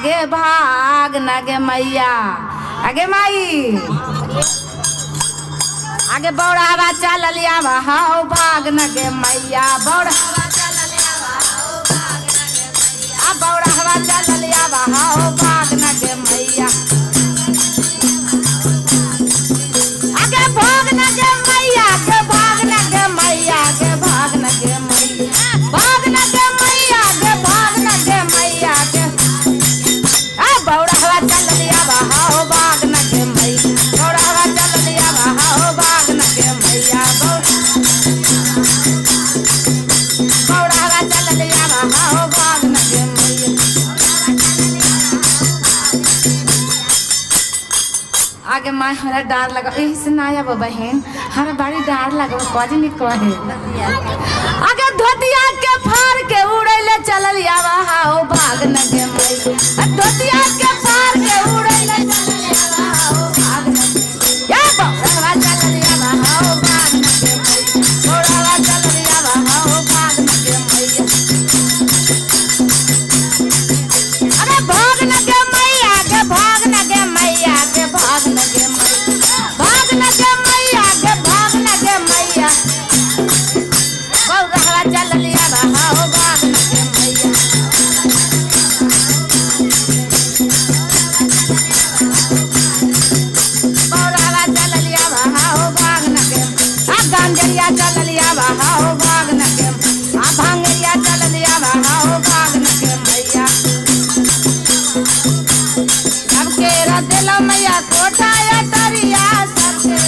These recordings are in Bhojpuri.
गे भाग न गे मैया आगे माई आगे बौड़ावा चल लिया हाओ भाग न गे मैया बौड़ावा चल लिया बौड़ावा चल लिया हाओ भाग न गे मैया आगे भाग न गे मैया के भाग न गे मैया के भाग न गे मैया भाग न गे मैया के भाग न गे मैया के बौड़ावा चल लिया हाओ भाग न गे मैया बौड़ावा चल लिया हाओ भाग न गे मैया बौड़ावा चल लिया हाओ भाग न गे मैया आगे माँ हमारा डार लगा यही से ना आया बहन हमारा बड़ी डार लगा कौज नहीं कहे आगे धोतिया के फाड़ के उड़े ले चल आवा हाओ भाग न गे मैया धोतिया के फाड़ के उड़े ले चल आवा हाओ भाग न या बौड़ावा चल आवा हाओ भाग न गे मैया बौड़ावा चल आवा हाओ भाग न गे मैया अरे भाग न गे मैया के भाग न गे मैया के भाग न गे मैया भाग न गे मैया के भाग न गे मैया बौड़ावा चल आवा हाओ भाग न गे मैया बौड़ावा चल आवा हाओ भाग न गे गांजरिया चल आवा हाओ भाग न गे भांगरिया चल आवा हाओ भाग न गे मैया सबके रदिल मैया कोठा या तरिया सबके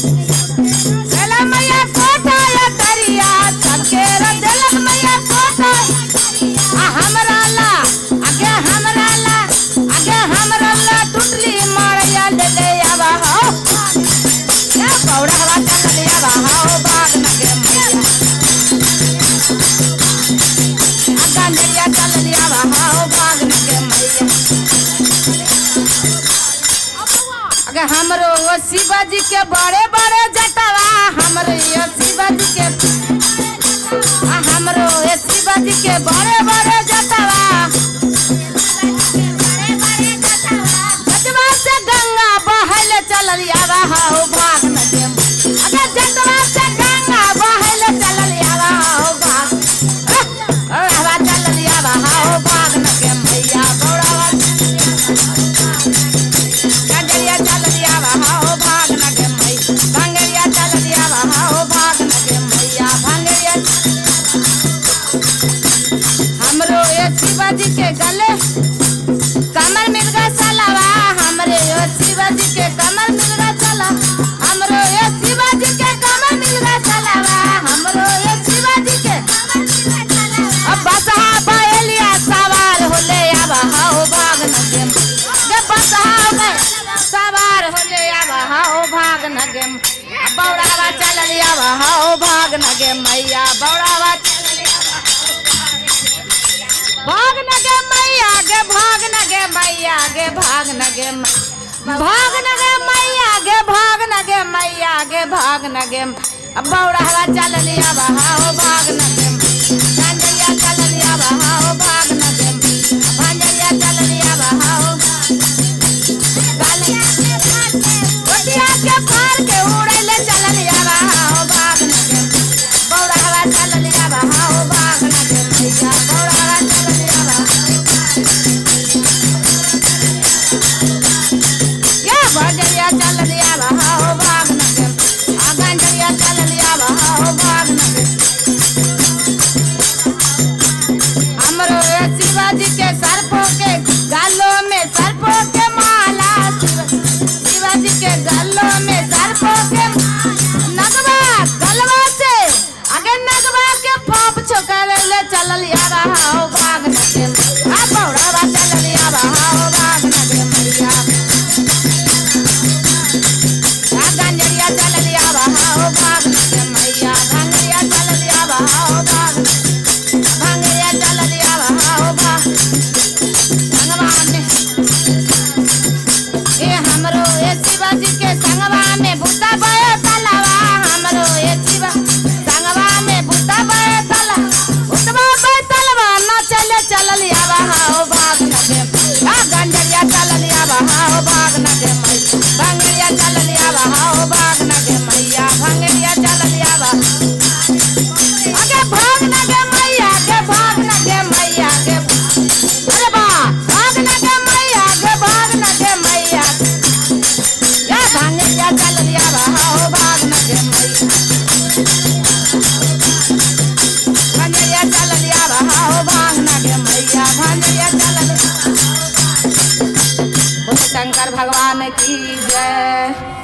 दिल मैया कोठा या तरिया सबके रदिल मैया कोठा हमरा ला हमरा ला टुटली मारिया ले ले आवा हो या बौड़ावा चल आवा हाओ भाग न गे मैया गांजरिया चल आवा हाओ भाग न गे मैया अगे हमरो वो शिवाजी के बड़े बड़े जटवा हमरो ये शिवाजी के हमरो ये शिवाजी के बड़े बड़े जटवा जटवा से गंगा बहल चल आवा हाओ भाग न गे अगे जटवा से गंगा बहल चल आवा हाओ भाग बौड़ावा चल आवा हाओ भाग न गे मैया बौड़ावा गांजरिया चल आवा हाओ भाग न गे मैया भांगरिया चल आवा हाओ भाग न गे मैया भांगरिया हमरो ये शिवाजी के गले कमर मिर्गा चलावा हमरे ये शिवाजी के कमर मिर्गा चला हमरो ये शिवाजी के कमर मिर्गा चलावा हमरो ये शिवाजी के अब बसहा बाएलिया सवार होले आवा हाओ भाग न गे गे बसहा में सवार होले आवा हाओ भाग न गे बौड़ावा चल आवा हाओ भाग न गे मैया बौड़ावा भाग न गे मैया गे भाग न गे मैया गे भाग न गे भाग न गे मैया गे भाग न गे मैया गे भाग न गे बौड़ावा चल आवा हाओ भाग न गे गांजरिया चल आवा हाओ भाग न गे भांजरिया चल आवा हाओ गोटिया के फाड़ के उड़े ले चल आवा हाओ भाग न गे बौड़ावा चल आवा हाओ भाग न गे मैया बौड़ावा चल आवा या भांजरिया चल आवा हाओ भाग न गे गांजरिया चल आवा हाओ भाग न गे हमरो शिवाजी के सर्पों के गालों में सर्पों के माला शिवाजी के गालों में सर्पों के नगवा गलवा से आगे नगवा के फोप छोकर ले चल आवा की जय।